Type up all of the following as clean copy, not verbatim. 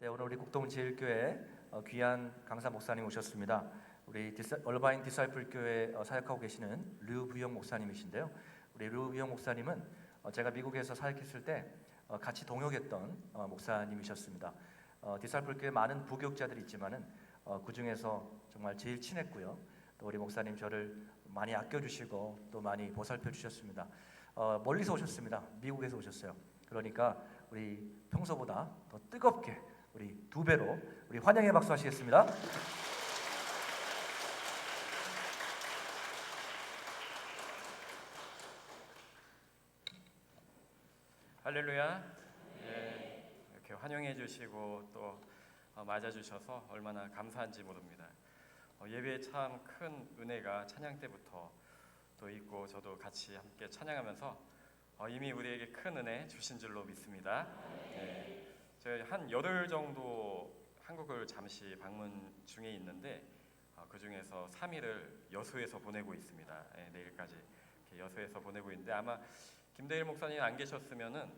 네, 오늘 우리 국동제일교회 귀한 강사 목사님 오셨습니다. 우리 얼바인 디사이플 교회 사역하고 계시는 류부영 목사님이신데요. 우리 류부영 목사님은 제가 미국에서 사역했을 때 같이 동역했던 목사님이셨습니다. 디사이플 교회 많은 부교육자들이 있지만은 그 중에서 정말 제일 친했고요. 또 우리 목사님 저를 많이 아껴주시고 또 많이 보살펴 주셨습니다. 멀리서 오셨습니다. 미국에서 오셨어요. 그러니까 우리 평소보다 더 뜨겁게 우리 두 배로 우리 환영의 박수 하시겠습니다. 할렐루야. 네, 이렇게 환영해 주시고 또 맞아 주셔서 얼마나 감사한지 모릅니다. 예배에 참 큰 은혜가 찬양 때부터 또 있고 저도 같이 함께 찬양하면서 이미 우리에게 큰 은혜 주신 줄로 믿습니다. 네. 제가 한 열흘 정도 한국을 잠시 방문 중에 있는데 그 중에서 3일을 여수에서 보내고 있습니다. 내일까지 이렇게 여수에서 보내고 있는데 아마 김대일 목사님 안 계셨으면은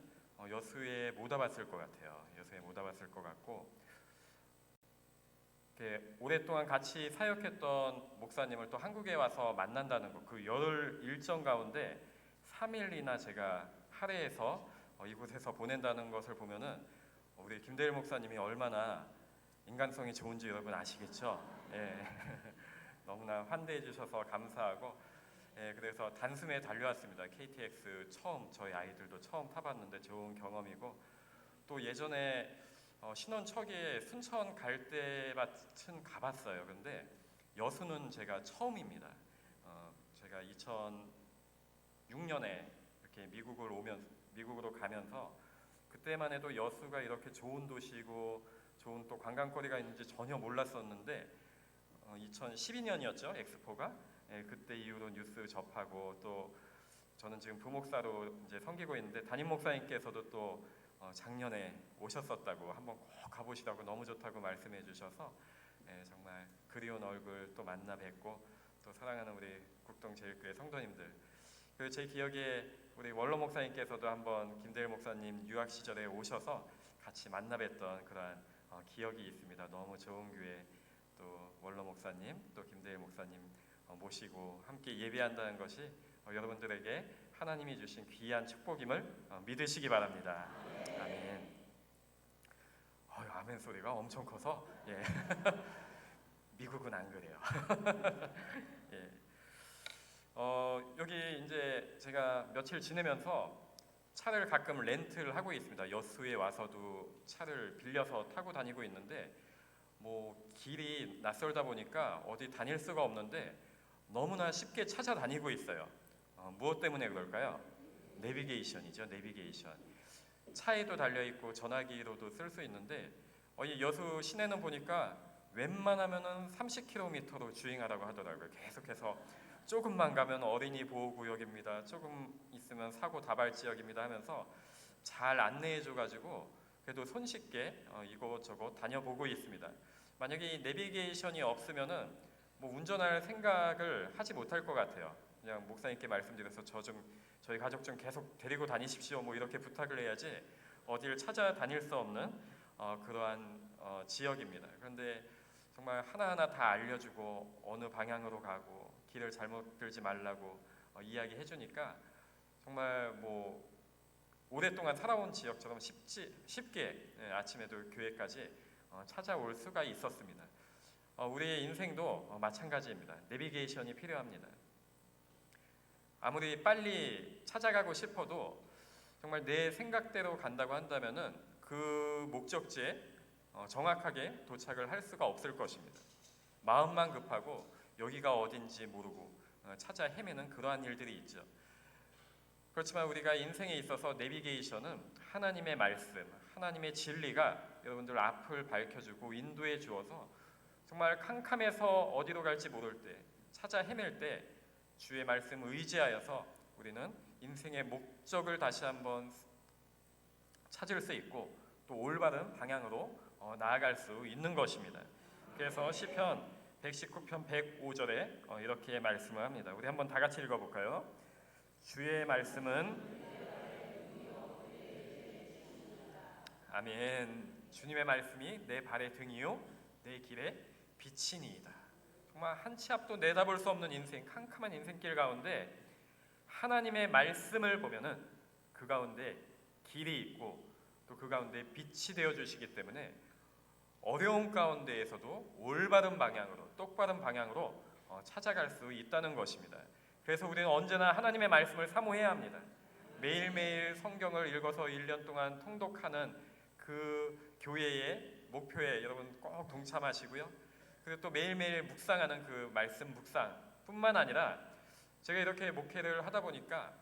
여수에 못 와봤을 것 같아요. 여수에 못 와봤을 것 같고 이렇게 오랫동안 같이 사역했던 목사님을 또 한국에 와서 만난다는 거, 그 열흘 일정 가운데 3일이나 제가 할애해서 이곳에서 보낸다는 것을 보면은 우리 김대일 목사님이 얼마나 인간성이 좋은지 여러분 아시겠죠? 예. 너무나 환대해 주셔서 감사하고 그래서 단숨에 달려왔습니다. KTX 처음 저희 아이들도 처음 타봤는데 좋은 경험이고 또 예전에 신혼 초기에 순천 갈 때마침 가봤어요. 근데 여수는 제가 처음입니다. 제가 2006년에 이렇게 미국으로 가면서 그때만 해도 여수가 이렇게 좋은 도시고 좋은 또 관광거리가 있는지 전혀 몰랐었는데 2012년이었죠 엑스포가. 그때 이후로 뉴스 접하고 또 저는 지금 부목사로 이제 섬기고 있는데 담임 목사님께서도 또 작년에 오셨었다고 한번 꼭 가보시라고 너무 좋다고 말씀해 주셔서 정말 그리운 얼굴 또 만나 뵙고 또 사랑하는 우리 국동제일교회 성도님들 그리고 제 기억에 우리 원로 목사님께서도 한번 김대일 목사님 유학 시절에 오셔서 같이 만나 뵀던 그러한 기억이 있습니다. 너무 좋은 교회 또 원로 목사님 또 김대일 목사님 모시고 함께 예배한다는 것이 여러분들에게 하나님이 주신 귀한 축복임을 믿으시기 바랍니다. 아멘. 아멘 소리가 엄청 커서 예. 미국은 안 그래요. 예. 여기 이제 제가 며칠 지내면서 차를 가끔 렌트를 하고 있습니다. 여수에 와서도 차를 빌려서 타고 다니고 있는데 뭐 길이 낯설다 보니까 어디 다닐 수가 없는데 너무나 쉽게 찾아다니고 있어요. 무엇 때문에 그럴까요? 내비게이션이죠. 내비게이션. 차에도 달려있고 전화기로도 쓸 수 있는데 이 여수 시내는 보니까 웬만하면은 30km로 주행하라고 하더라고요. 계속해서 조금만 가면 어린이 보호구역입니다. 조금 있으면 사고 다발 지역입니다 하면서 잘 안내해줘가지고 그래도 손쉽게 이곳저곳 다녀보고 있습니다. 만약에 이 내비게이션이 없으면은 뭐 운전할 생각을 하지 못할 것 같아요. 그냥 목사님께 말씀드려서 저희 가족 좀 계속 데리고 다니십시오 뭐 이렇게 부탁을 해야지 어디를 찾아다닐 수 없는 그러한 지역입니다. 그런데 정말 하나하나 다 알려주고 어느 방향으로 가고 길을 잘못 들지 말라고 이야기해 주니까 정말 뭐 오랫동안 살아온 지역처럼 쉽게 아침에도 교회까지 찾아올 수가 있었습니다. 우리의 인생도 마찬가지입니다. 내비게이션이 필요합니다. 아무리 빨리 찾아가고 싶어도 정말 내 생각대로 간다고 한다면은 그 목적지에 정확하게 도착을 할 수가 없을 것입니다. 마음만 급하고 여기가 어딘지 모르고 찾아 헤매는 그러한 일들이 있죠. 그렇지만 우리가 인생에 있어서 내비게이션은 하나님의 말씀, 하나님의 진리가 여러분들 앞을 밝혀주고 인도해 주어서 정말 캄캄해서 어디로 갈지 모를 때 찾아 헤맬 때 주의 말씀 의지하여서 우리는 인생의 목적을 다시 한번 찾을 수 있고 또 올바른 방향으로 나아갈 수 있는 것입니다. 그래서 시편 119편 105절에 이렇게 말씀을 합니다. 우리 한번 다 같이 읽어볼까요? 주의 말씀은 아멘. 주님의 말씀이 내 발의 등이요 내 길의 빛이니이다. 정말 한 치 앞도 내다볼 수 없는 인생, 캄캄한 인생길 가운데 하나님의 말씀을 보면은 그 가운데 길이 있고 또 그 가운데 빛이 되어 주시기 때문에 어려움 가운데에서도 올바른 방향으로, 똑바른 방향으로 찾아갈 수 있다는 것입니다. 그래서 우리는 언제나 하나님의 말씀을 사모해야 합니다. 매일매일 성경을 읽어서 1년 동안 통독하는 그 교회의 목표에 여러분 꼭 동참하시고요. 그리고 또 매일매일 묵상하는 그 말씀 묵상뿐만 아니라 제가 이렇게 목회를 하다 보니까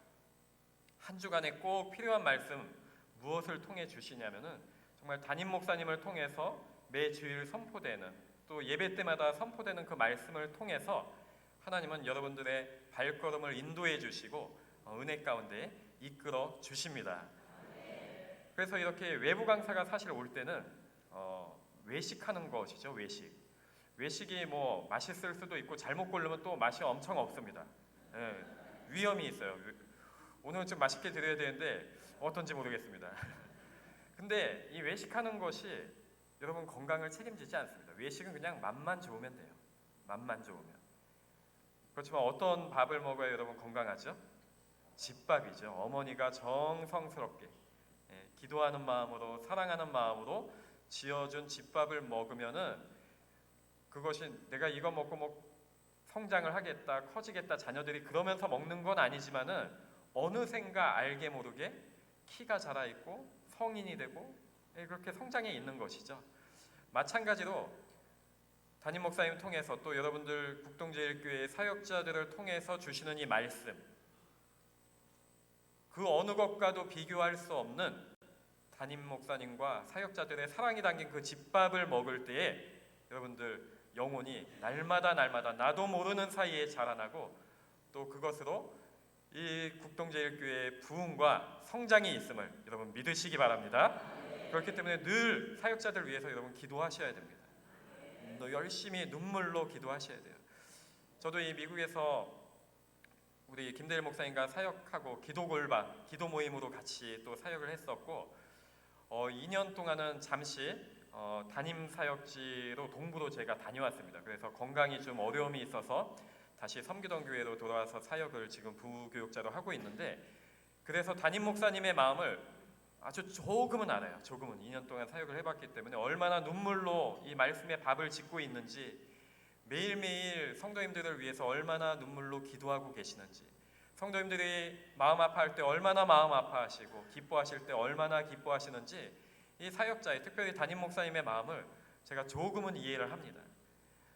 한 주간에 꼭 필요한 말씀 무엇을 통해 주시냐면은 정말 담임 목사님을 통해서 매 주일 선포되는 또 예배 때마다 선포되는 그 말씀을 통해서 하나님은 여러분들의 발걸음을 인도해 주시고 은혜 가운데 이끌어 주십니다. 그래서 이렇게 외부 강사가 사실 올 때는 외식하는 것이죠. 외식이 뭐 맛있을 수도 있고 잘못 고르면 또 맛이 엄청 없습니다. 예, 위험이 있어요. 오늘은 좀 맛있게 드려야 되는데 어떤지 모르겠습니다. 근데 이 외식하는 것이 여러분 건강을 책임지지 않습니다. 외식은 그냥 맛만 좋으면 돼요. 맛만 좋으면. 그렇지만 어떤 밥을 먹어야 여러분 건강하죠? 집밥이죠. 어머니가 정성스럽게 기도하는 마음으로 사랑하는 마음으로 지어준 집밥을 먹으면은 그것이 내가 이거 먹고 뭐 성장을 하겠다, 커지겠다, 자녀들이 그러면서 먹는 건 아니지만은 어느샌가 알게 모르게 키가 자라 있고 성인이 되고 그렇게 성장해 있는 것이죠. 마찬가지로 담임 목사님 통해서 또 여러분들 국동제일교회 사역자들을 통해서 주시는 이 말씀, 그 어느 것과도 비교할 수 없는 담임 목사님과 사역자들의 사랑이 담긴 그 집밥을 먹을 때에 여러분들 영혼이 날마다 나도 모르는 사이에 자라나고 또 그것으로 이 국동제일교회의 부흥과 성장이 있음을 여러분 믿으시기 바랍니다. 그렇기 때문에 늘 사역자들 위해서 여러분 기도하셔야 됩니다. 열심히 눈물로 기도하셔야 돼요. 저도 이 미국에서 우리 김대일 목사님과 사역하고 기도 골방, 기도 모임으로 같이 또 사역을 했었고 2년 동안은 잠시 담임 사역지로 동부로 제가 다녀왔습니다. 그래서 건강이 좀 어려움이 있어서 다시 섬기던 교회로 돌아와서 사역을 지금 부교육자로 하고 있는데 그래서 담임 목사님의 마음을 아주 조금은 알아요. 조금은 2년 동안 사역을 해봤기 때문에 얼마나 눈물로 이 말씀의 밥을 짓고 있는지 매일매일 성도님들을 위해서 얼마나 눈물로 기도하고 계시는지 성도님들이 마음 아파할 때 얼마나 마음 아파하시고 기뻐하실 때 얼마나 기뻐하시는지 이 사역자의 특별히 담임 목사님의 마음을 제가 조금은 이해를 합니다.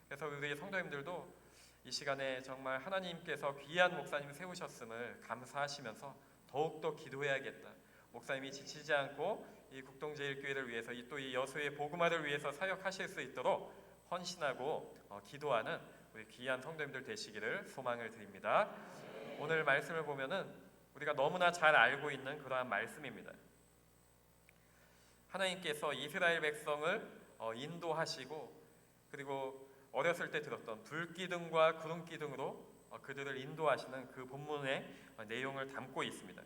그래서 우리 성도님들도 이 시간에 정말 하나님께서 귀한 목사님 세우셨음을 감사하시면서 더욱더 기도해야겠다. 목사님이 지치지 않고 이 국동제일교회를 위해서 또 이 여수의 복음화를 위해서 사역하실 수 있도록 헌신하고 기도하는 우리 귀한 성도님들 되시기를 소망을 드립니다. 오늘 말씀을 보면은 우리가 너무나 잘 알고 있는 그러한 말씀입니다. 하나님께서 이스라엘 백성을 인도하시고 그리고 어렸을 때 들었던 불기둥과 구름기둥으로 그들을 인도하시는 그 본문의 내용을 담고 있습니다.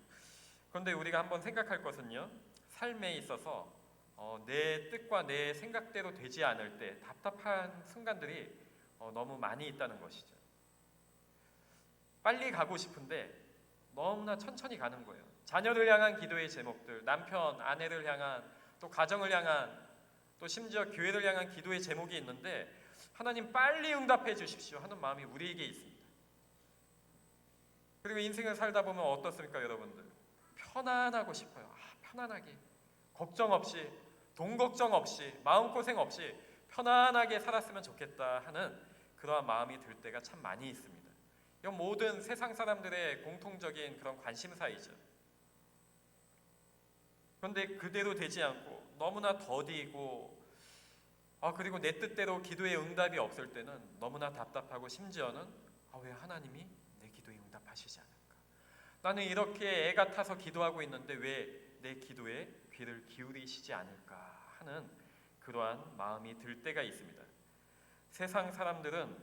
그런데 우리가 한번 생각할 것은요, 삶에 있어서 내 뜻과 내 생각대로 되지 않을 때 답답한 순간들이 너무 많이 있다는 것이죠. 빨리 가고 싶은데 너무나 천천히 가는 거예요. 자녀를 향한 기도의 제목들, 남편, 아내를 향한 또 가정을 향한 또 심지어 교회를 향한 기도의 제목이 있는데 하나님 빨리 응답해 주십시오 하는 마음이 우리에게 있습니다. 그리고 인생을 살다 보면 어떻습니까, 여러분들? 편안하고 싶어요. 편안하게, 걱정 없이, 돈 걱정 없이, 마음고생 없이 편안하게 살았으면 좋겠다 하는 그러한 마음이 들 때가 참 많이 있습니다. 이건 모든 세상 사람들의 공통적인 그런 관심사이죠. 그런데 그대로 되지 않고 너무나 더디고 그리고 내 뜻대로 기도의 응답이 없을 때는 너무나 답답하고 심지어는 왜 하나님이 내 기도에 응답하시지 않을까? 나는 이렇게 애가 타서 기도하고 있는데 왜 내 기도에 귀를 기울이시지 않을까 하는 그러한 마음이 들 때가 있습니다. 세상 사람들은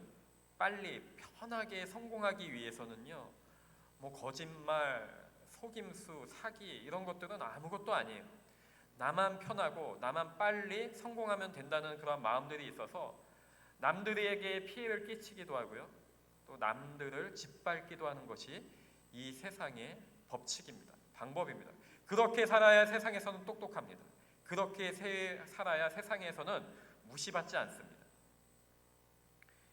빨리 편하게 성공하기 위해서는요, 뭐 거짓말, 속임수, 사기 이런 것들은 아무것도 아니에요. 나만 편하고 나만 빨리 성공하면 된다는 그런 마음들이 있어서 남들에게 피해를 끼치기도 하고요. 또 남들을 짓밟기도 하는 것이 이 세상의 법칙입니다. 방법입니다. 그렇게 살아야 세상에서는 똑똑합니다. 그렇게 살아야 세상에서는 무시받지 않습니다.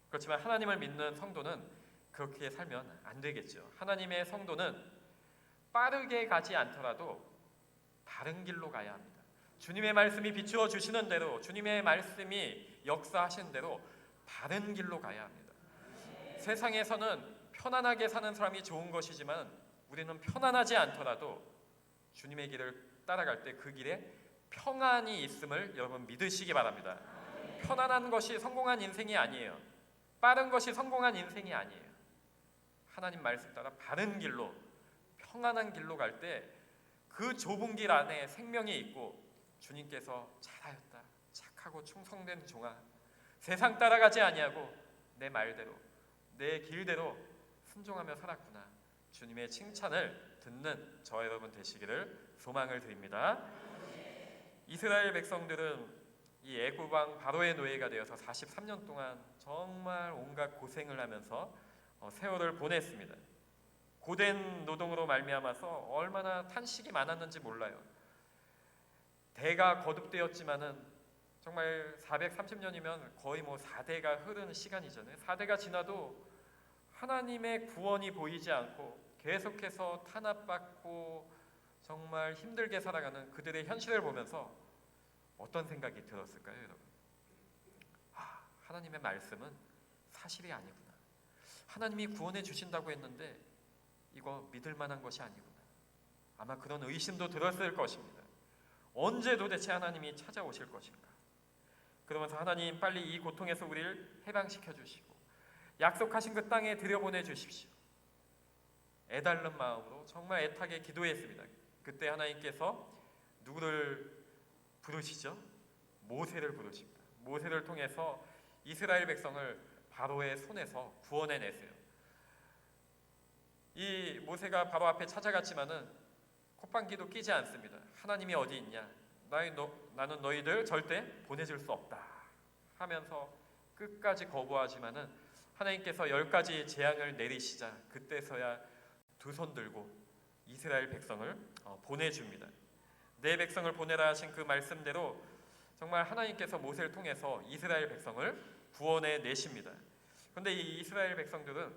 그렇지만 하나님을 믿는 성도는 그렇게 살면 안 되겠죠. 하나님의 성도는 빠르게 가지 않더라도 바른 길로 가야 합니다. 주님의 말씀이 비추어 주시는 대로, 주님의 말씀이 역사하시는 대로 바른 길로 가야 합니다. 세상에서는 편안하게 사는 사람이 좋은 것이지만 우리는 편안하지 않더라도 주님의 길을 따라갈 때 그 길에 평안이 있음을 여러분 믿으시기 바랍니다. 편안한 것이 성공한 인생이 아니에요. 빠른 것이 성공한 인생이 아니에요. 하나님 말씀 따라 바른 길로, 평안한 길로 갈 때 그 좁은 길 안에 생명이 있고 주님께서 잘하였다, 착하고 충성된 종아, 세상 따라가지 아니하고 내 말대로 내 길대로 순종하며 살았구나, 주님의 칭찬을 듣는 저와 여러분 되시기를 소망을 드립니다. 이스라엘 백성들은 이 애굽 왕 바로의 노예가 되어서 43년 동안 정말 온갖 고생을 하면서 세월을 보냈습니다. 고된 노동으로 말미암아서 얼마나 탄식이 많았는지 몰라요. 대가 거듭되었지만은 정말 430년이면 거의 4대가 흐르는 시간이잖아요. 4대가 지나도 하나님의 구원이 보이지 않고 계속해서 탄압받고 정말 힘들게 살아가는 그들의 현실을 보면서 어떤 생각이 들었을까요, 여러분? 하나님의 말씀은 사실이 아니구나. 하나님이 구원해 주신다고 했는데 이거 믿을 만한 것이 아니구나. 아마 그런 의심도 들었을 것입니다. 언제 도대체 하나님이 찾아오실 것인가? 그러면서 하나님 빨리 이 고통에서 우리를 해방시켜 주시고 약속하신 그 땅에 들여보내 주십시오. 애달는 마음으로 정말 애타게 기도했습니다. 그때 하나님께서 누구를 부르시죠? 모세를 부르십니다. 모세를 통해서 이스라엘 백성을 바로의 손에서 구원해내세요. 이 모세가 바로 앞에 찾아갔지만은 콧방귀도 끼지 않습니다. 하나님이 어디 있냐? 나는 너희들 절대 보내줄 수 없다 하면서 끝까지 거부하지만은 하나님께서 10가지 재앙을 내리시자 그때서야 두 손 들고 이스라엘 백성을 보내줍니다. 내 백성을 보내라 하신 그 말씀대로 정말 하나님께서 모세를 통해서 이스라엘 백성을 구원해 내십니다. 그런데 이 이스라엘 백성들은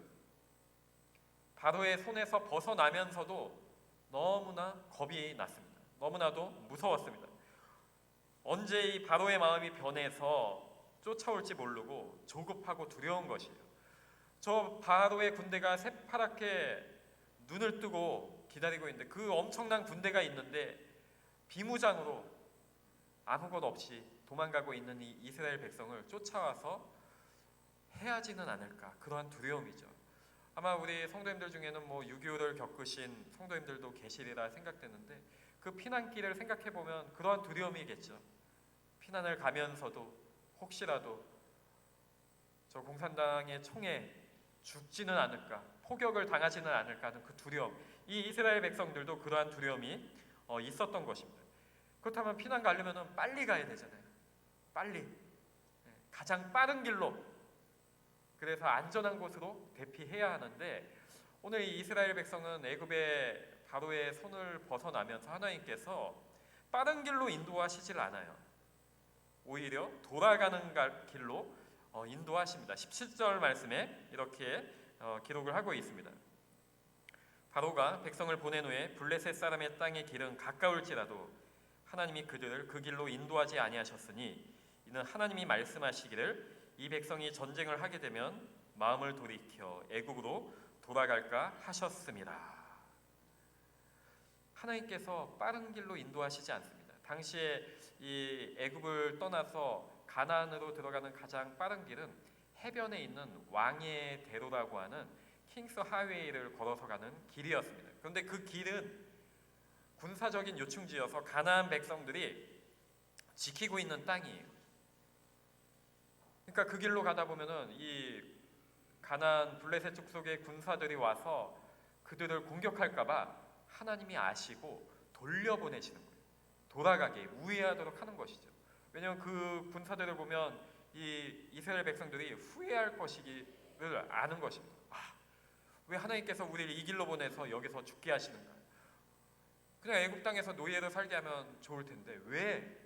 바로의 손에서 벗어나면서도 너무나 겁이 났습니다. 너무나도 무서웠습니다. 언제 이 바로의 마음이 변해서 쫓아올지 모르고 조급하고 두려운 것이에요. 저 바로의 군대가 새파랗게 눈을 뜨고 기다리고 있는데 그 엄청난 군대가 있는데 비무장으로 아무것 없이 도망가고 있는 이 이스라엘 백성을 쫓아와서 해하지는 않을까, 그러한 두려움이죠. 아마 우리 성도님들 중에는 6.25를 겪으신 성도님들도 계시리라 생각되는데 그 피난길을 생각해 보면 그러한 두려움이겠죠. 피난을 가면서도 혹시라도 저 공산당의 총에 죽지는 않을까, 포격을 당하지는 않을까 하는 그 두려움, 이 이스라엘 백성들도 그러한 두려움이 있었던 것입니다. 그렇다면 피난 가려면 빨리 가야 되잖아요. 빨리, 가장 빠른 길로, 그래서 안전한 곳으로 대피해야 하는데 오늘 이 이스라엘 백성은 애굽의 바로의 손을 벗어나면서 하나님께서 빠른 길로 인도하시질 않아요. 오히려 돌아가는 길로 인도하십니다. 17절 말씀에 이렇게 기록을 하고 있습니다. 바로가 백성을 보낸 후에 블레셋 사람의 땅의 길은 가까울지라도 하나님이 그들을 그 길로 인도하지 아니하셨으니 이는 하나님이 말씀하시기를 이 백성이 전쟁을 하게 되면 마음을 돌이켜 애굽으로 돌아갈까 하셨습니다. 하나님께서 빠른 길로 인도하시지 않습니다. 당시에 이 애굽을 떠나서 가나안으로 들어가는 가장 빠른 길은 해변에 있는 왕의 대로라고 하는 킹스 하이웨이를 걸어서 가는 길이었습니다. 그런데 그 길은 군사적인 요충지여서 가나안 백성들이 지키고 있는 땅이에요. 그러니까 그 길로 가다 보면은 이 가나안 블레셋 족속의 군사들이 와서 그들을 공격할까봐 하나님이 아시고 돌려보내시는 거예요. 돌아가게 우회하도록 하는 것이죠. 왜냐하면 그 군사들을 보면 이 이스라엘 백성들이 후회할 것이기를 아는 것입니다. 왜 하나님께서 우리를 이 길로 보내서 여기서 죽게 하시는가? 그냥 애굽 땅에서 노예로 살게 하면 좋을 텐데 왜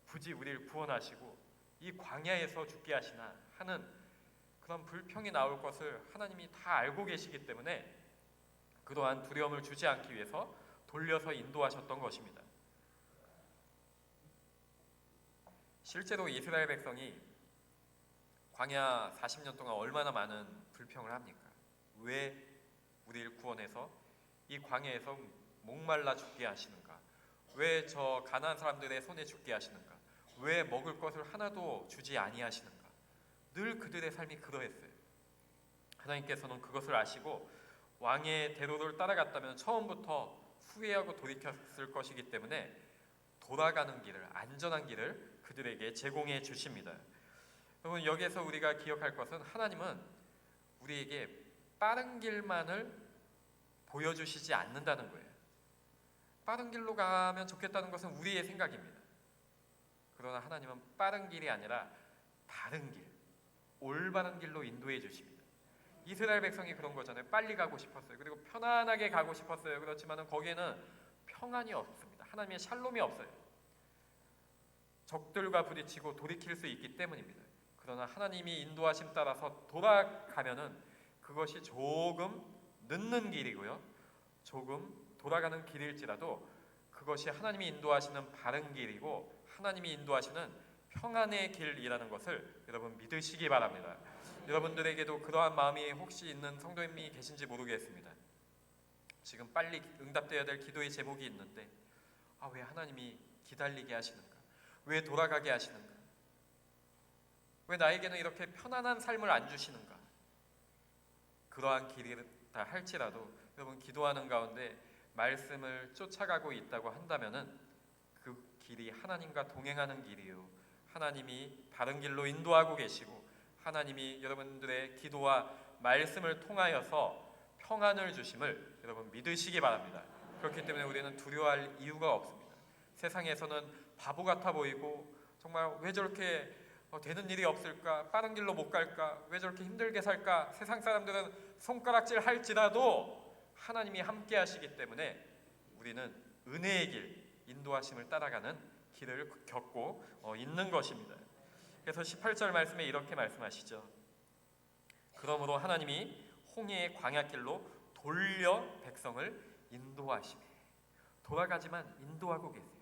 굳이 우리를 구원하시고 이 광야에서 죽게 하시나 하는 그런 불평이 나올 것을 하나님이 다 알고 계시기 때문에 그러한 두려움을 주지 않기 위해서 돌려서 인도하셨던 것입니다. 실제로 이스라엘 백성이 광야 40년 동안 얼마나 많은 불평을 합니까? 왜 우리를 구원해서 이 광야에서 목말라 죽게 하시는가? 왜 저 가나안 사람들의 손에 죽게 하시는가? 왜 먹을 것을 하나도 주지 아니하시는가? 늘 그들의 삶이 그러했어요. 하나님께서는 그것을 아시고 왕의 대로를 따라갔다면 처음부터 후회하고 돌이켰을 것이기 때문에 돌아가는 길을, 안전한 길을 그들에게 제공해 주십니다. 여러분, 여기에서 우리가 기억할 것은 하나님은 우리에게 빠른 길만을 보여주시지 않는다는 거예요. 빠른 길로 가면 좋겠다는 것은 우리의 생각입니다. 그러나 하나님은 빠른 길이 아니라 다른 길, 올바른 길로 인도해 주십니다. 이스라엘 백성이 그런 거잖아요. 빨리 가고 싶었어요. 그리고 편안하게 가고 싶었어요. 그렇지만 거기에는 평안이 없습니다. 하나님의 샬롬이 없어요. 적들과 부딪히고 돌이킬 수 있기 때문입니다. 그러나 하나님이 인도하심 따라서 돌아가면은 그것이 조금 늦는 길이고요. 조금 돌아가는 길일지라도 그것이 하나님이 인도하시는 바른 길이고 하나님이 인도하시는 평안의 길이라는 것을 여러분 믿으시기 바랍니다. 여러분들에게도 그러한 마음이 혹시 있는 성도님이 계신지 모르겠습니다. 지금 빨리 응답되어야 될 기도의 제목이 있는데 왜 하나님이 기다리게 하시는가? 왜 돌아가게 하시는가? 왜 나에게는 이렇게 편안한 삶을 안 주시는가? 그러한 길이다 할지라도 여러분 기도하는 가운데 말씀을 쫓아가고 있다고 한다면은 그 길이 하나님과 동행하는 길이요. 하나님이 바른 길로 인도하고 계시고 하나님이 여러분들의 기도와 말씀을 통하여서 평안을 주심을 여러분 믿으시기 바랍니다. 그렇기 때문에 우리는 두려워할 이유가 없습니다. 세상에서는 바보 같아 보이고 정말 왜 저렇게 되는 일이 없을까? 빠른 길로 못 갈까? 왜 저렇게 힘들게 살까? 세상 사람들은 손가락질 할지라도 하나님이 함께 하시기 때문에 우리는 은혜의 길, 인도하심을 따라가는 길을 겪고 있는 것입니다. 그래서 18절 말씀에 이렇게 말씀하시죠. 그러므로 하나님이 홍해의 광야길로 돌려 백성을 인도하시네. 돌아가지만 인도하고 계세요.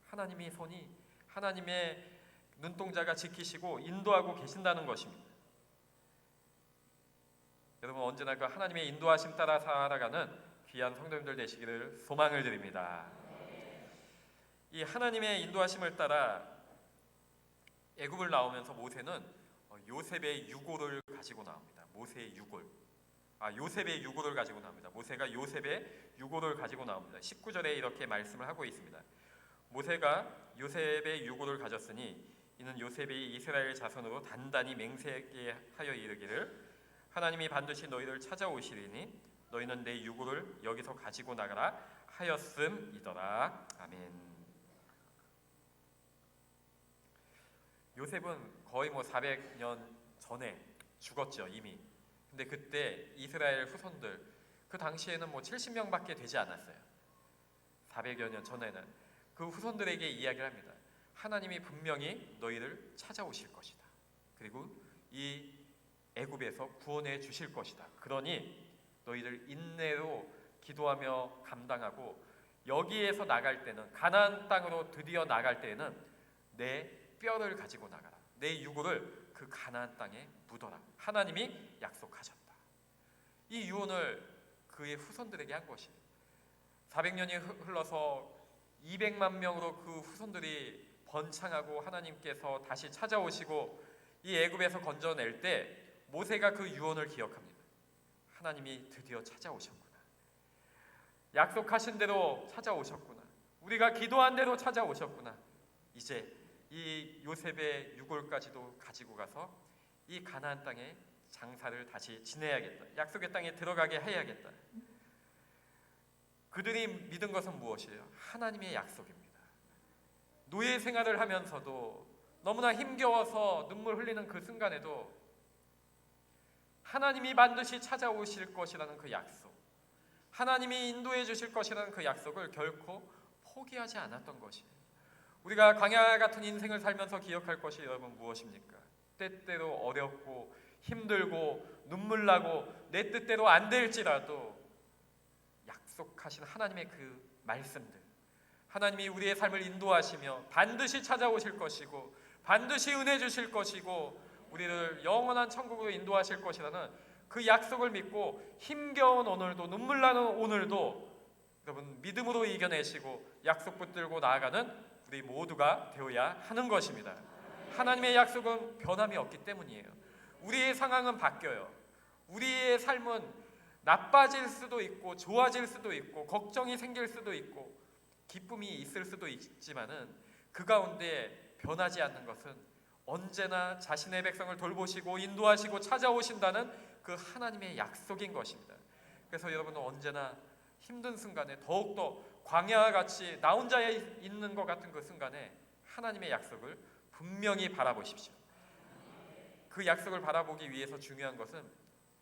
하나님의 손이 하나님의 눈동자가 지키시고 인도하고 계신다는 것입니다. 여러분 언제나 그 하나님의 인도하심 따라 살아가는 귀한 성도님들 되시기를 소망을 드립니다. 이 하나님의 인도하심을 따라 애굽을 나오면서 모세는 요셉의 유골을 가지고 나옵니다. 모세의 유골. 요셉의 유골을 가지고 나옵니다. 모세가 요셉의 유골을 가지고 나옵니다. 19절에 이렇게 말씀을 하고 있습니다. 모세가 요셉의 유골을 가졌으니 이는 요셉이 이스라엘 자손으로 단단히 맹세하게 하여 이르기를 하나님이 반드시 너희를 찾아오시리니 너희는 내 유골을 여기서 가지고 나가라 하였음이더라. 아멘. 요셉은 거의 400년 전에 죽었죠, 이미. 근데 그때 이스라엘 후손들 그 당시에는 70명밖에 되지 않았어요. 400여 년 전에는 그 후손들에게 이야기를 합니다. 하나님이 분명히 너희를 찾아오실 것이다. 그리고 이 애굽에서 구원해 주실 것이다. 그러니 너희들 인내로 기도하며 감당하고 여기에서 나갈 때는 가나안 땅으로 드디어 나갈 때에는 내 뼈를 가지고 나가라. 내 유골을 그 가나안 땅에 묻어라. 하나님이 약속하셨다. 이 유언을 그의 후손들에게 한 것이에요. 400년이 흘러서 200만 명으로 그 후손들이 번창하고 하나님께서 다시 찾아오시고 이 애굽에서 건져낼 때 모세가 그 유언을 기억합니다. 하나님이 드디어 찾아오셨구나. 약속하신 대로 찾아오셨구나. 우리가 기도한 대로 찾아오셨구나. 이제 이 요셉의 유골까지도 가지고 가서 이 가나안 땅에 장사를 다시 지내야겠다. 약속의 땅에 들어가게 해야겠다. 그들이 믿은 것은 무엇이에요? 하나님의 약속입니다. 노예 생활을 하면서도 너무나 힘겨워서 눈물 흘리는 그 순간에도 하나님이 반드시 찾아오실 것이라는 그 약속, 하나님이 인도해 주실 것이라는 그 약속을 결코 포기하지 않았던 것이에요. 우리가 광야 같은 인생을 살면서 기억할 것이 여러분 무엇입니까? 때때로 어렵고 힘들고 눈물 나고 내 뜻대로 안 될지라도 약속하신 하나님의 그 말씀들, 하나님이 우리의 삶을 인도하시며 반드시 찾아오실 것이고 반드시 은혜 주실 것이고 우리를 영원한 천국으로 인도하실 것이라는 그 약속을 믿고 힘겨운 오늘도, 눈물 나는 오늘도 여러분 믿음으로 이겨내시고 약속 붙들고 나아가는 우리 모두가 되어야 하는 것입니다. 하나님의 약속은 변함이 없기 때문이에요. 우리의 상황은 바뀌어요. 우리의 삶은 나빠질 수도 있고 좋아질 수도 있고 걱정이 생길 수도 있고 기쁨이 있을 수도 있지만은 그 가운데 변하지 않는 것은 언제나 자신의 백성을 돌보시고 인도하시고 찾아오신다는 그 하나님의 약속인 것입니다. 그래서 여러분은 언제나 힘든 순간에 더욱더 광야와 같이 나 혼자 있는 것 같은 그 순간에 하나님의 약속을 분명히 바라보십시오. 그 약속을 바라보기 위해서 중요한 것은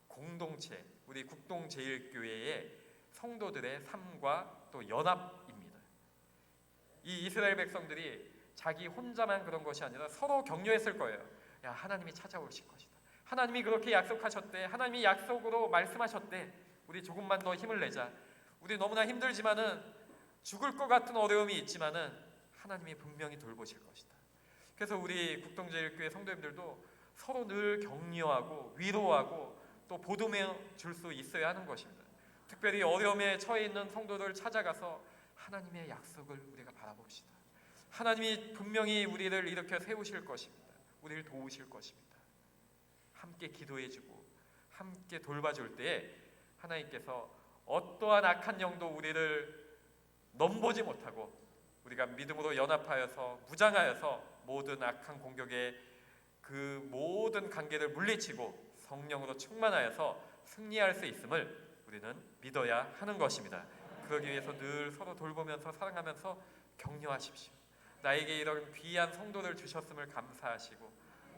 공동체, 우리 국동제일교회의 성도들의 삶과 또 연합입니다. 이 이스라엘 백성들이 자기 혼자만 그런 것이 아니라 서로 격려했을 거예요. 야, 하나님이 찾아오실 것이다. 하나님이 그렇게 약속하셨대. 하나님이 약속으로 말씀하셨대. 우리 조금만 더 힘을 내자. 우리 너무나 힘들지만은 죽을 것 같은 어려움이 있지만은 하나님이 분명히 돌보실 것이다. 그래서 우리 국동제일교회 성도님들도 서로 늘 격려하고 위로하고 또 보듬어 줄 수 있어야 하는 것입니다. 특별히 어려움에 처해 있는 성도들 찾아가서 하나님의 약속을 우리가 바라봅시다. 하나님이 분명히 우리를 일으켜 세우실 것입니다. 우리를 도우실 것입니다. 함께 기도해주고 함께 돌봐줄 때에 하나님께서 어떠한 악한 영도 우리를 넘보지 못하고 우리가 믿음으로 연합하여서 무장하여서 모든 악한 공격에 그 모든 관계를 물리치고 성령으로 충만하여서 승리할 수 있음을 우리는 믿어야 하는 것입니다. 그러기 위해서 늘 서로 돌보면서 사랑하면서 격려하십시오. 나에게 이런 귀한 성도를 주셨음을 감사하시고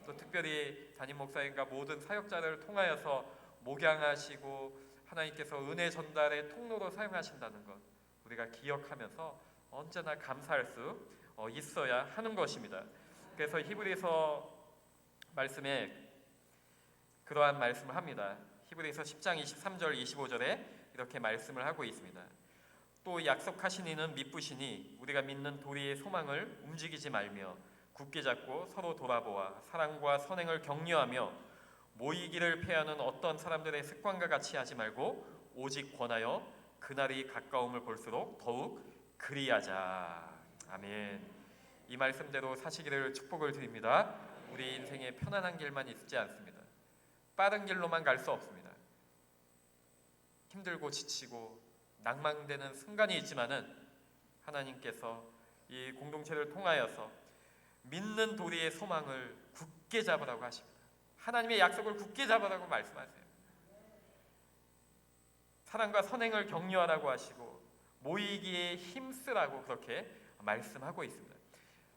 또 특별히 담임 목사님과 모든 사역자를 통하여서 목양하시고 하나님께서 은혜 전달의 통로로 사용하신다는 것 우리가 기억하면서 언제나 감사할 수 있어야 하는 것입니다. 그래서 히브리서 말씀에 그러한 말씀을 합니다. 히브리서 10장 23절 25절에 이렇게 말씀을 하고 있습니다. 또 약속하신 이는 미쁘시니 우리가 믿는 도리의 소망을 움직이지 말며 굳게 잡고 서로 돌아보아 사랑과 선행을 격려하며 모이기를 패하는 어떤 사람들의 습관과 같이 하지 말고 오직 권하여 그날이 가까움을 볼수록 더욱 그리하자. 아멘. 이 말씀대로 사시기를 축복을 드립니다. 우리 인생에 편안한 길만 있지 않습니다. 빠른 길로만 갈 수 없습니다. 힘들고 지치고 낭망되는 순간이 있지만은 하나님께서 이 공동체를 통하여서 믿는 도리의 소망을 굳게 잡으라고 하십니다. 하나님의 약속을 굳게 잡으라고 말씀하세요. 사랑과 선행을 격려하라고 하시고 모이기에 힘쓰라고 그렇게 말씀하고 있습니다.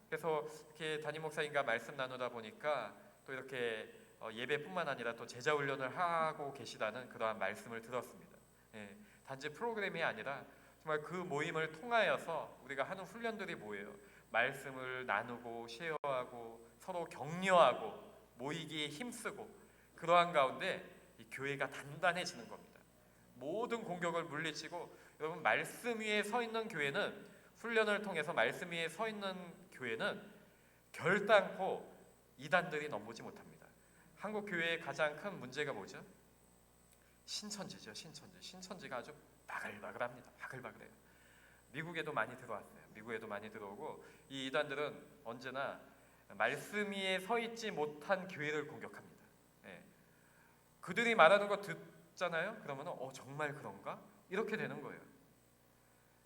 그래서 이렇게 담임 목사님과 말씀 나누다 보니까 또 이렇게 예배뿐만 아니라 또 제자 훈련을 하고 계시다는 그러한 말씀을 들었습니다. 예, 단지 프로그램이 아니라 정말 그 모임을 통하여서 우리가 하는 훈련들이 뭐예요? 말씀을 나누고 쉐어하고 서로 격려하고 모이기에 힘쓰고 그러한 가운데 이 교회가 단단해지는 겁니다. 모든 공격을 물리치고 여러분 말씀 위에 서 있는 교회는 훈련을 통해서 말씀 위에 서 있는 교회는 결단코 이단들이 넘보지 못합니다. 한국 교회의 가장 큰 문제가 뭐죠? 신천지죠. 신천지가 아주 바글바글합니다. 바글바글해요. 미국에도 많이 들어왔어요. 미국에도 많이 들어오고 이 이단들은 언제나 말씀 위에 서 있지 못한 교회를 공격합니다. 예. 그들이 말하는 거 듣잖아요. 그러면 정말 그런가? 이렇게 되는 거예요.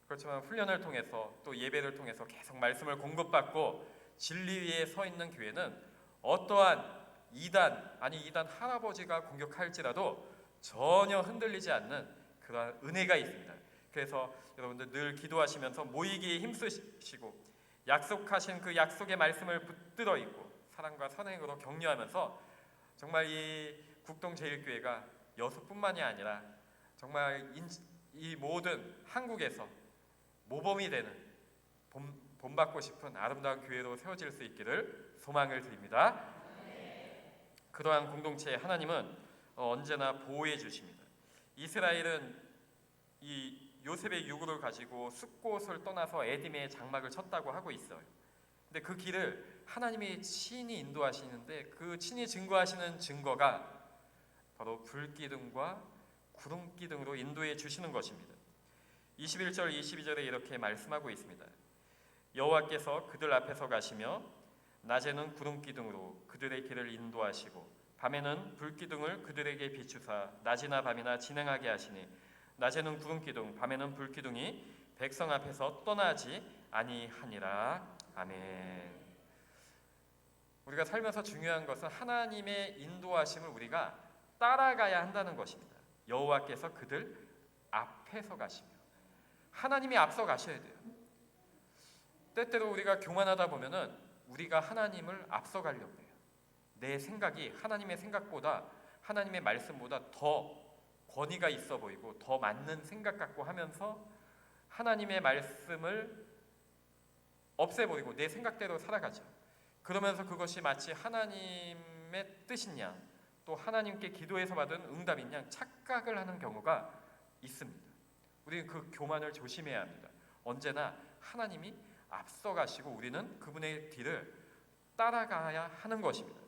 그렇지만 훈련을 통해서 또 예배를 통해서 계속 말씀을 공급받고 진리 위에 서 있는 교회는 어떠한 이단 할아버지가 공격할지라도 전혀 흔들리지 않는 그런 은혜가 있습니다. 그래서 여러분들 늘 기도하시면서 모이기에 힘쓰시고 약속하신 그 약속의 말씀을 붙들어 있고 사랑과 선행으로 격려하면서 정말 이 국동제일교회가 여수뿐만이 아니라 정말 이 모든 한국에서 모범이 되는 본받고 싶은 아름다운 교회로 세워질 수 있기를 소망을 드립니다. 그러한 공동체에 하나님은 언제나 보호해 주십니다. 이스라엘은 이 요셉의 유고를 가지고 숫곳을 떠나서 에딤의 장막을 쳤다고 하고 있어요. 근데 그 길을 하나님이 친히 인도하시는데 그 친히 증거하시는 증거가 바로 불기둥과 구름기둥으로 인도해 주시는 것입니다. 21절 22절에 이렇게 말씀하고 있습니다. 여호와께서 그들 앞에서 가시며 낮에는 구름기둥으로 그들의 길을 인도하시고 밤에는 불기둥을 그들에게 비추사 낮이나 밤이나 진행하게 하시니 낮에는 구름기둥 밤에는 불기둥이 백성 앞에서 떠나지 아니하니라. 아멘. 우리가 살면서 중요한 것은 하나님의 인도하심을 우리가 따라가야 한다는 것입니다. 여호와께서 그들 앞에서 가시며 하나님이 앞서 가셔야 돼요. 때때로 우리가 교만하다 보면은 우리가 하나님을 앞서 가려고 해요. 내 생각이 하나님의 생각보다 하나님의 말씀보다 더 권위가 있어 보이고 더 맞는 생각 같고 하면서 하나님의 말씀을 없애버리고 내 생각대로 살아가죠. 그러면서 그것이 마치 하나님의 뜻인 양, 또 하나님께 기도해서 받은 응답인 양 착각을 하는 경우가 있습니다. 우리는 그 교만을 조심해야 합니다. 언제나 하나님이 앞서가시고 우리는 그분의 뒤를 따라가야 하는 것입니다.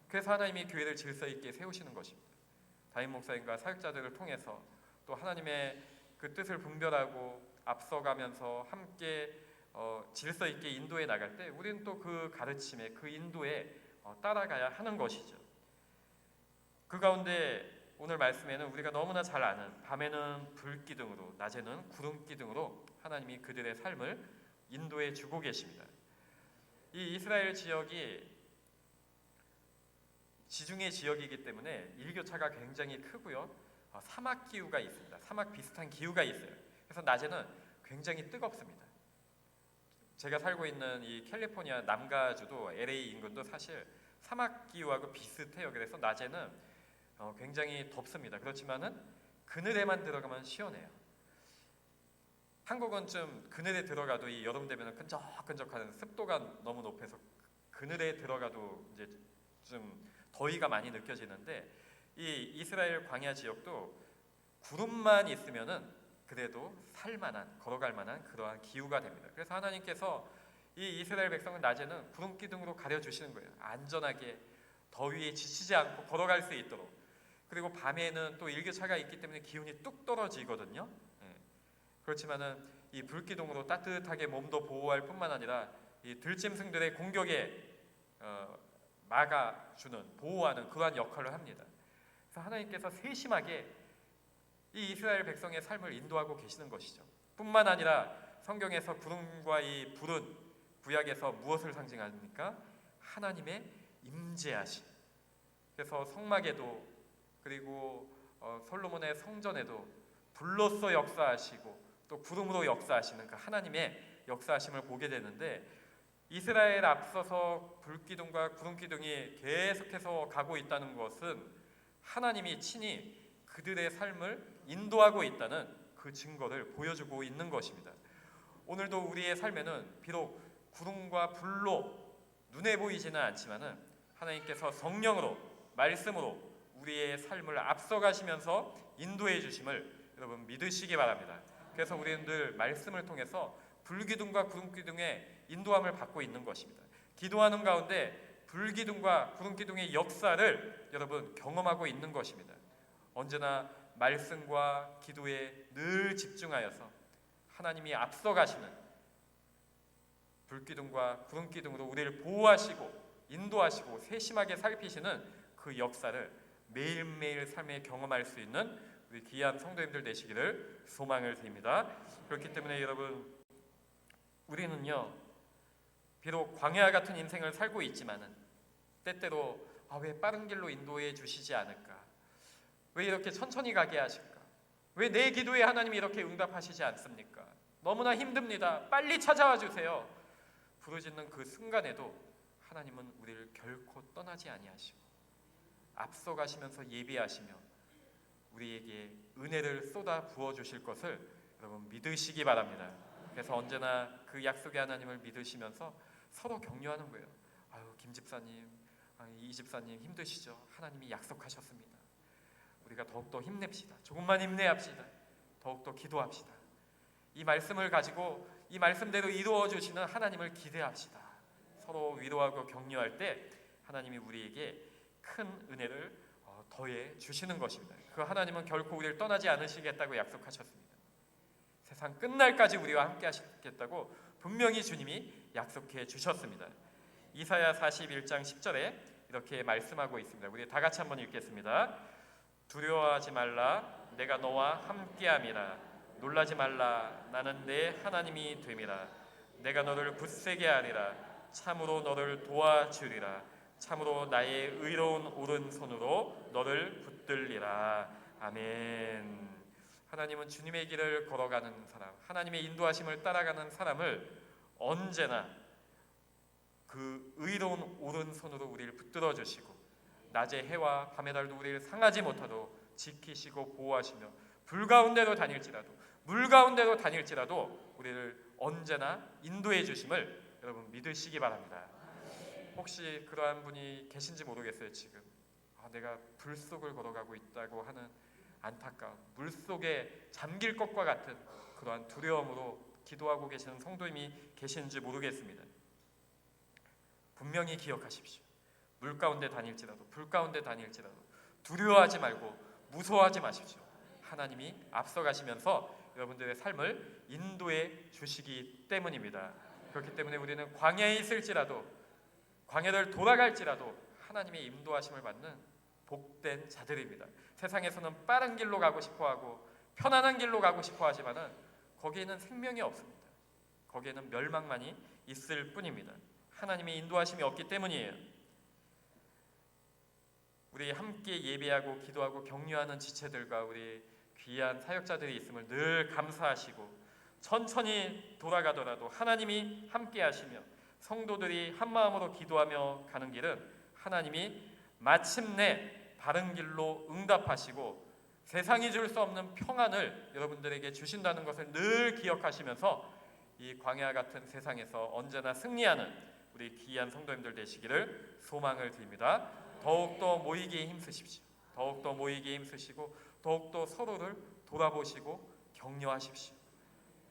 그래서 하나님이 교회를 질서 있게 세우시는 것입니다. 담임 목사님과 사역자들을 통해서 또 하나님의 그 뜻을 분별하고 앞서가면서 함께 질서 있게 인도해 나갈 때 우리는 또 그 가르침에 그 인도에 따라가야 하는 것이죠. 그 가운데 오늘 말씀에는 우리가 너무나 잘 아는 밤에는 불기둥으로 낮에는 구름기둥으로 하나님이 그들의 삶을 인도해 주고 계십니다. 이 이스라엘 지역이 지중해 지역이기 때문에 일교차가 굉장히 크고요. 사막 기후가 있습니다. 사막 비슷한 기후가 있어요. 그래서 낮에는 굉장히 뜨겁습니다. 제가 살고 있는 이 캘리포니아 남가주도 LA 인근도 사실 사막 기후하고 비슷해요. 그래서 낮에는 굉장히 덥습니다. 그렇지만은 그늘에만 들어가면 시원해요. 한국은 좀 그늘에 들어가도 이 여름 되면 끈적끈적하는 습도가 너무 높아서 그늘에 들어가도 이제 좀 더위가 많이 느껴지는데 이 이스라엘 광야 지역도 구름만 있으면은 그래도 살만한 걸어갈 만한 그러한 기후가 됩니다. 그래서 하나님께서 이 이스라엘 백성은 낮에는 구름 기둥으로 가려 주시는 거예요. 안전하게 더위에 지치지 않고 걸어갈 수 있도록. 그리고 밤에는 또 일교차가 있기 때문에 기온이 뚝 떨어지거든요. 그렇지만은 이 불기둥으로 따뜻하게 몸도 보호할 뿐만 아니라 이 들짐승들의 공격에 막아주는 보호하는 그러한 역할을 합니다. 그래서 하나님께서 세심하게 이 이스라엘 백성의 삶을 인도하고 계시는 것이죠. 뿐만 아니라 성경에서 구름과 이 불은 구약에서 무엇을 상징합니까? 하나님의 임재하심. 그래서 성막에도 그리고 솔로몬의 성전에도 불로써 역사하시고 또 구름으로 역사하시는 그 하나님의 역사하심을 보게 되는데 이스라엘 앞서서 불기둥과 구름기둥이 계속해서 가고 있다는 것은 하나님이 친히 그들의 삶을 인도하고 있다는 그 증거를 보여주고 있는 것입니다. 오늘도 우리의 삶에는 비록 구름과 불로 눈에 보이지는 않지만은 하나님께서 성령으로 말씀으로 우리의 삶을 앞서가시면서 인도해 주심을 여러분 믿으시기 바랍니다. 그래서 우리는 늘 말씀을 통해서 불기둥과 구름기둥의 인도함을 받고 있는 것입니다. 기도하는 가운데 불기둥과 구름기둥의 역사를 여러분 경험하고 있는 것입니다. 언제나 말씀과 기도에 늘 집중하여서 하나님이 앞서가시는 불기둥과 구름기둥으로 우리를 보호하시고 인도하시고 세심하게 살피시는 그 역사를 매일매일 삶에 경험할 수 있는 우리 귀한 성도님들 되시기를 소망을 드립니다. 그렇기 때문에 여러분 우리는요 비록 광야 같은 인생을 살고 있지만은 때때로 왜 빠른 길로 인도해 주시지 않을까? 왜 이렇게 천천히 가게 하실까? 왜 내 기도에 하나님이 이렇게 응답하시지 않습니까? 너무나 힘듭니다. 빨리 찾아와 주세요. 부르짖는 그 순간에도 하나님은 우리를 결코 떠나지 아니하시고 앞서가시면서 예비하시며 우리에게 은혜를 쏟아 부어 주실 것을 여러분 믿으시기 바랍니다. 그래서 언제나 그 약속의 하나님을 믿으시면서 서로 격려하는 거예요. 아유, 김 집사님, 이 집사님 힘드시죠? 하나님이 약속하셨습니다. 우리가 더욱더 힘냅시다. 조금만 힘내합시다. 더욱더 기도합시다. 이 말씀을 가지고 이 말씀대로 이루어 주시는 하나님을 기대합시다. 서로 위로하고 격려할 때 하나님이 우리에게 큰 은혜를 더해 주시는 것입니다. 그 하나님은 결코 우리를 떠나지 않으시겠다고 약속하셨습니다. 세상 끝날까지 우리와 함께 하시겠다고 분명히 주님이 약속해 주셨습니다. 이사야 41장 10절에 이렇게 말씀하고 있습니다. 우리 다 같이 한번 읽겠습니다. 두려워하지 말라, 내가 너와 함께함이라. 놀라지 말라, 나는 내 하나님이 됨이라. 내가 너를 굳세게 하리라. 참으로 너를 도와주리라. 참으로 나의 의로운 오른손으로 너를 붙들리라. 아멘. 하나님은 주님의 길을 걸어가는 사람, 하나님의 인도하심을 따라가는 사람을 언제나 그 의로운 오른손으로 우리를 붙들어 주시고 낮의 해와 밤의 달도 우리를 상하지 못하도록 지키시고 보호하시며 불 가운데로 다닐지라도 물 가운데로 다닐지라도 우리를 언제나 인도해 주심을 여러분 믿으시기 바랍니다. 혹시 그러한 분이 계신지 모르겠어요. 지금 내가 불 속을 걸어가고 있다고 하는 안타까움, 물 속에 잠길 것과 같은 그러한 두려움으로 기도하고 계시는 성도님이 계시는지 모르겠습니다. 분명히 기억하십시오. 물 가운데 다닐지라도 불 가운데 다닐지라도 두려워하지 말고 무서워하지 마십시오. 하나님이 앞서가시면서 여러분들의 삶을 인도해 주시기 때문입니다. 그렇기 때문에 우리는 광야에 있을지라도 광야를 돌아갈지라도 하나님의 인도하심을 받는 복된 자들입니다. 세상에서는 빠른 길로 가고 싶어하고 편안한 길로 가고 싶어하지만은 거기에는 생명이 없습니다. 거기에는 멸망만이 있을 뿐입니다. 하나님의 인도하심이 없기 때문이에요. 우리 함께 예배하고 기도하고 격려하는 지체들과 우리 귀한 사역자들이 있음을 늘 감사하시고 천천히 돌아가더라도 하나님이 함께 하시며 성도들이 한마음으로 기도하며 가는 길은 하나님이 마침내 바른 길로 응답하시고 세상이 줄 수 없는 평안을 여러분들에게 주신다는 것을 늘 기억하시면서 이 광야 같은 세상에서 언제나 승리하는 우리 귀한 성도님들 되시기를 소망을 드립니다. 더욱더 모이기에 힘쓰십시오. 더욱더 모이기에 힘쓰시고 더욱더 서로를 돌아보시고 격려하십시오.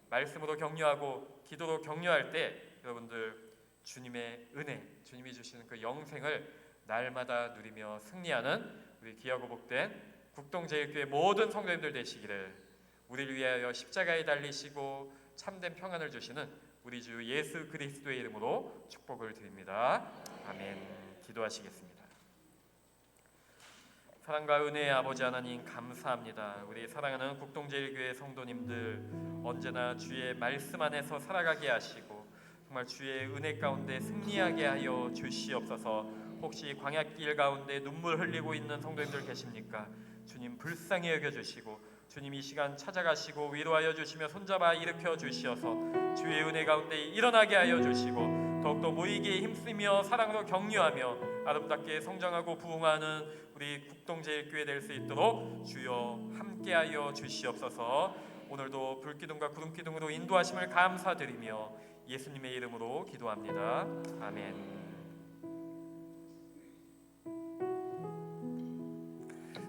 말씀으로 격려하고 기도로 격려할 때 여러분들 주님의 은혜, 주님이 주시는 그 영생을 날마다 누리며 승리하는 우리 귀하고 복된 국동제일교회 모든 성도님들 되시기를 우리를 위하여 십자가에 달리시고 참된 평안을 주시는 우리 주 예수 그리스도의 이름으로 축복을 드립니다. 아멘. 기도하시겠습니다. 사랑과 은혜의 아버지 하나님 감사합니다. 우리 사랑하는 국동제일교회 성도님들 언제나 주의 말씀 안에서 살아가게 하시고 정말 주의 은혜 가운데 승리하게 하여 주시옵소서. 혹시 광야길 가운데 눈물 흘리고 있는 성도님들 계십니까? 주님 불쌍히 여겨주시고 주님 이 시간 찾아가시고 위로하여 주시며 손잡아 일으켜 주시어서 주의 은혜 가운데 일어나게 하여 주시고 더욱더 모이기에 힘쓰며 사랑으로 격려하며 아름답게 성장하고 부흥하는 우리 국동제일교회 될 수 있도록 주여 함께하여 주시옵소서. 오늘도 불기둥과 구름기둥으로 인도하심을 감사드리며 예수님의 이름으로 기도합니다. 아멘.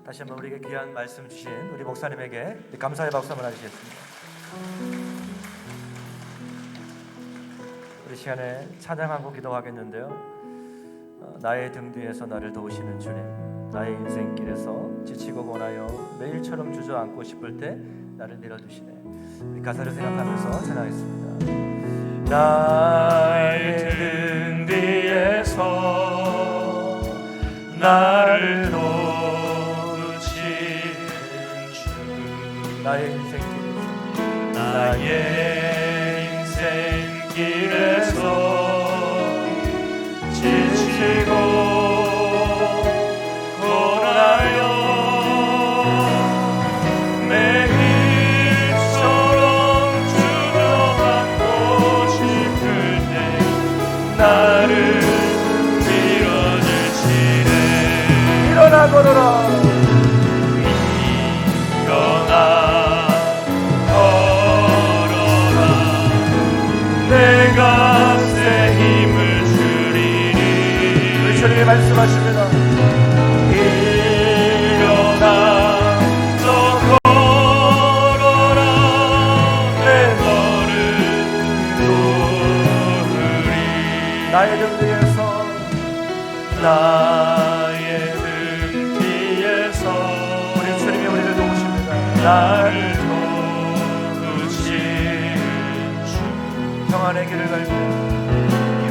다시 한번 우리에게 귀한 말씀 주신 우리 목사님에게 감사의 박수 한번 해주시겠습니다. 우리 시간에 찬양하고 기도하겠는데요. 나의 등 뒤에서 나를 도우시는 주님, 나의 인생길에서 지치고 고나여 매일처럼 주저앉고 싶을 때 나를 밀어주시네. 우리 가사를 생각하면서 찬양하겠습니다. 나의 등 뒤에서 나를 나의 인생길에서 지치고 고나여 매일처럼 주저앉고 싶을 때 일어나 걸어라. 일어나 걸어라. 내가 새 힘을 주리니. 우리 주님이 말씀하십니다. 일어나 너 걸어라. 내 너를 도우리. 나의 등 뒤에서 나의 등 뒤에서 우리 주님이 우리를 도우십니다. 나를 도우시는 주. 평안의 길을 갈 때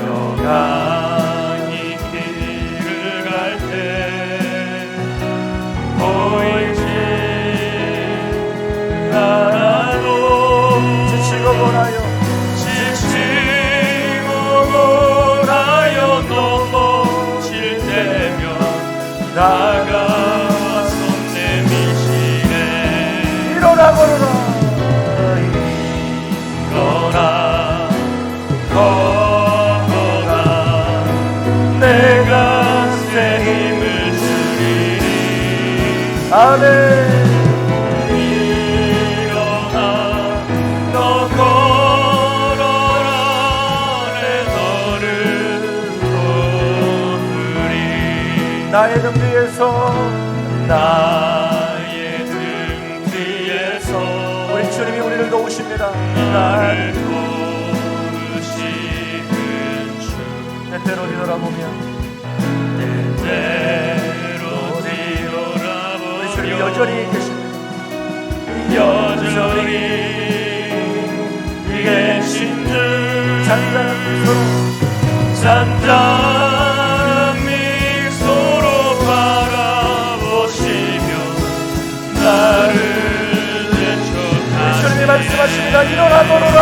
평안히 길을 갈 때 보이지 않아도 지치고 고나요 지치고 몰아요 넘어질 때면 다가와 손 내미시네. 일어나 걸어라. 일어나 걸어라. 내가 새 힘을 주리니. 아멘. 일어나 너 걸어라. 내 너를 도우리. 나의 등 뒤에서 나의 등 뒤에서 우리 주님이 우리를 도우십니다. 나를 도우시는 주. 때때로 뒤돌아보면 때때로 우리 주님 뒤돌아보며 여전히 계십니다. 여전히 계신 주. 잔잔한 미소로 잔잔한 미소로 바라보시며 나를 우리 주님이 대처하시네. 말씀하십니다. 일어나 걸어라.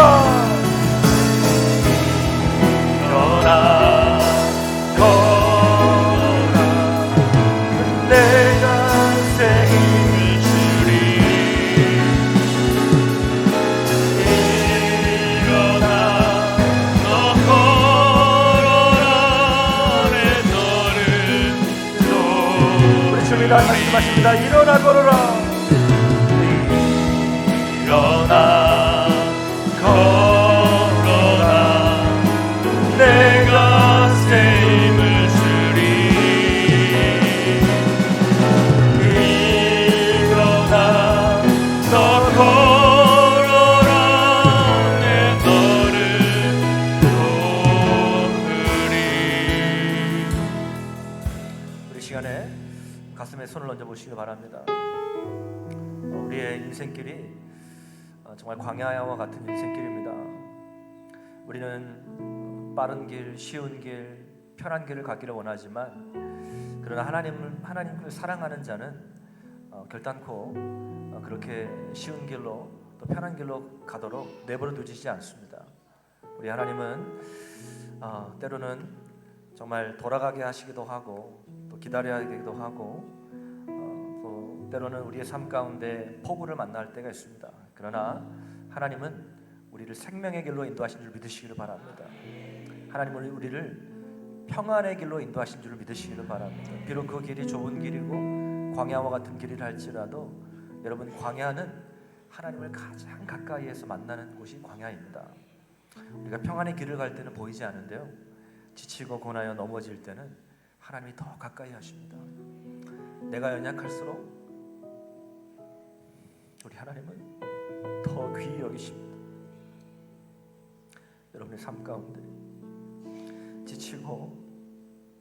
일어나 걸어라. 내가 새 힘을 주리. 일어나 너 걸어라. 내 너를 우리 주님이 말씀하십니다. 일어나 걸어라. 일어나 걸어라. 내가 새 힘을 주리. 일어나 너 걸어라. 내 너를 도우리. 우리 시간에 가슴에 손을 얹어 보시기 바랍니다. 우리의 인생길이 정말 광야와 같은 인생길입니다. 우리는 빠른 길, 쉬운 길, 편한 길을 가기를 원하지만 그러나 하나님을 사랑하는 자는 결단코 그렇게 쉬운 길로 또 편한 길로 가도록 내버려 두시지 않습니다. 우리 하나님은 때로는 정말 돌아가게 하시기도 하고 또 기다려야 하기도 하고 또 때로는 우리의 삶 가운데 폭우를 만날 때가 있습니다. 그러나 하나님은 우리를 생명의 길로 인도하신 줄 믿으시기를 바랍니다. 하나님은 우리를 평안의 길로 인도하신 줄 믿으시기를 바랍니다. 비록 그 길이 좁은 길이고 광야와 같은 길이라 할지라도 여러분, 광야는 하나님을 가장 가까이에서 만나는 곳이 광야입니다. 우리가 평안의 길을 갈 때는 보이지 않는데요, 지치고 고나여 넘어질 때는 하나님이 더 가까이 하십니다. 내가 연약할수록 우리 하나님은 더 귀히 여기십니다. 여러분의 삶 가운데 지치고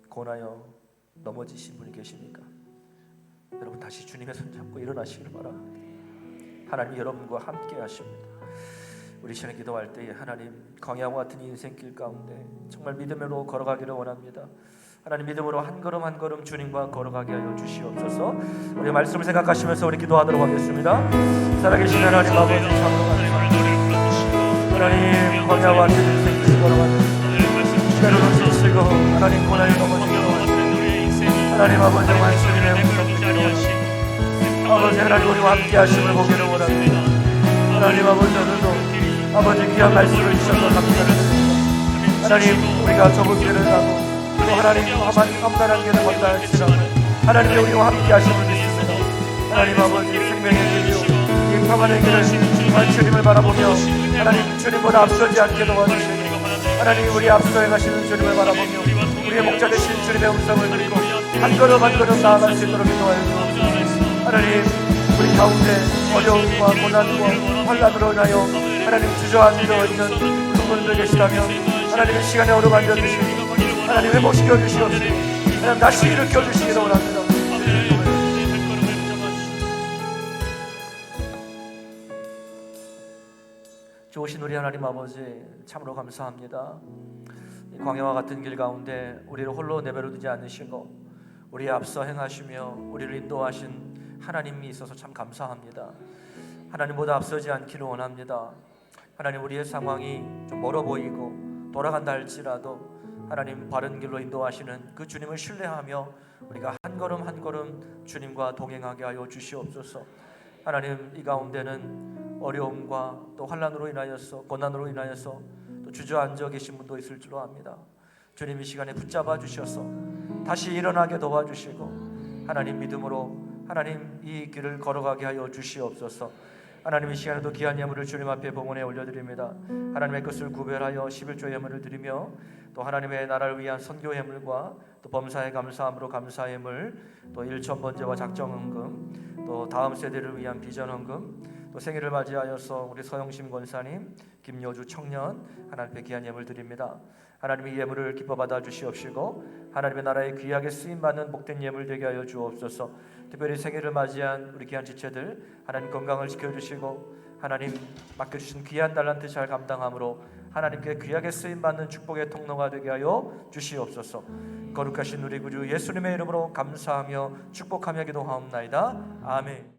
고나여 넘어지신 분이 계십니까? 여러분 다시 주님의 손 잡고 일어나시기를 바랍니다. 하나님이 여러분과 함께 하십니다. 우리 시간에 기도할 때에 하나님, 광야와 같은 인생길 가운데 정말 믿음으로 걸어가기를 원합니다. 하나님, 믿음으로 한 걸음 한 걸음 주님과 걸어가게 하여 주시옵소서. 우리 말씀을 생각하시면서 우리 기도하도록 하겠습니다. 살아계신 하나님 아버지, 찬송합니다. 하나님, 광야와 같은 인생길 걸어가는 때로는 지치고 하나님 고난에 넘어지기도 하고 하나님 아버지 말씀이 무섭기도 하고 아버지 하나님 우리와 함께 하심을 보기를 원합니다. 하나님 아버지, 오늘도 아버지 귀한 말씀을 주셔서 감사드립니다. 하나님, 우리가 좁은 길을 가고 또 하나님 험난한 길을 건너야 할지라도 하나님의 우리와 함께 하심을 믿습니다. 하나님 아버지 생명의 길이요 이 평안의 길을 정말 주님을 바라보며 하나님 주님보다 앞서지 않게 도와주시고 하나님 우리 앞서 행하시는 주님을 바라보며 우리의 목자 되신 주님의 음성을 듣고 한 걸음 한 걸음 나아갈 수 있도록 인도하여 주옵소서. 하나님 우리 가운데 어려움과 고난과 환난으로 인하여 하나님 주저앉아 있는 그분들 계시다면 하나님의 시간에 어루만져 주시고 하나님 회복시켜 주시옵시고 하나님 다시 일으켜 주시기를 원합니다. 좋으신 우리 하나님 아버지 참으로 감사합니다. 이 광야와 같은 길 가운데 우리를 홀로 내버려 두지 않으시고 우리의 앞서 행하시며 우리를 인도하신 하나님이 있어서 참 감사합니다. 하나님보다 앞서지 않기를 원합니다. 하나님 우리의 상황이 좀 멀어 보이고 돌아간다 할지라도 하나님 바른 길로 인도하시는 그 주님을 신뢰하며 우리가 한 걸음 한 걸음 주님과 동행하게 하여 주시옵소서. 하나님 이 가운데는 어려움과 또 환난으로 인하여서 고난으로 인하여서 또 주저앉아 계신 분도 있을 줄로 압니다. 주님 이 시간에 붙잡아 주셔서 다시 일어나게 도와주시고 하나님 믿음으로 하나님 이 길을 걸어가게 하여 주시옵소서. 하나님 이 시간에도 귀한 예물을 주님 앞에 봉헌에 올려드립니다. 하나님의 것을 구별하여 11조 예물을 드리며 또 하나님의 나라를 위한 선교 예물과 또 범사에 감사함으로 감사 예물 또 일천 번제와 작정 헌금 또 다음 세대를 위한 비전 헌금 또 생일을 맞이하여서 우리 서영심 권사님 김여주 청년 하나님께 귀한 예물 드립니다. 하나님의 예물을 기뻐 받아 주시옵시고 하나님의 나라에 귀하게 쓰임받는 복된 예물 되게 하여 주옵소서. 특별히 생일을 맞이한 우리 귀한 지체들 하나님 건강을 지켜주시고 하나님 맡겨주신 귀한 달란트 잘 감당함으로 하나님께 귀하게 쓰임받는 축복의 통로가 되게 하여 주시옵소서. 거룩하신 우리 구주 예수님의 이름으로 감사하며 축복하며 기도하옵나이다. 아멘.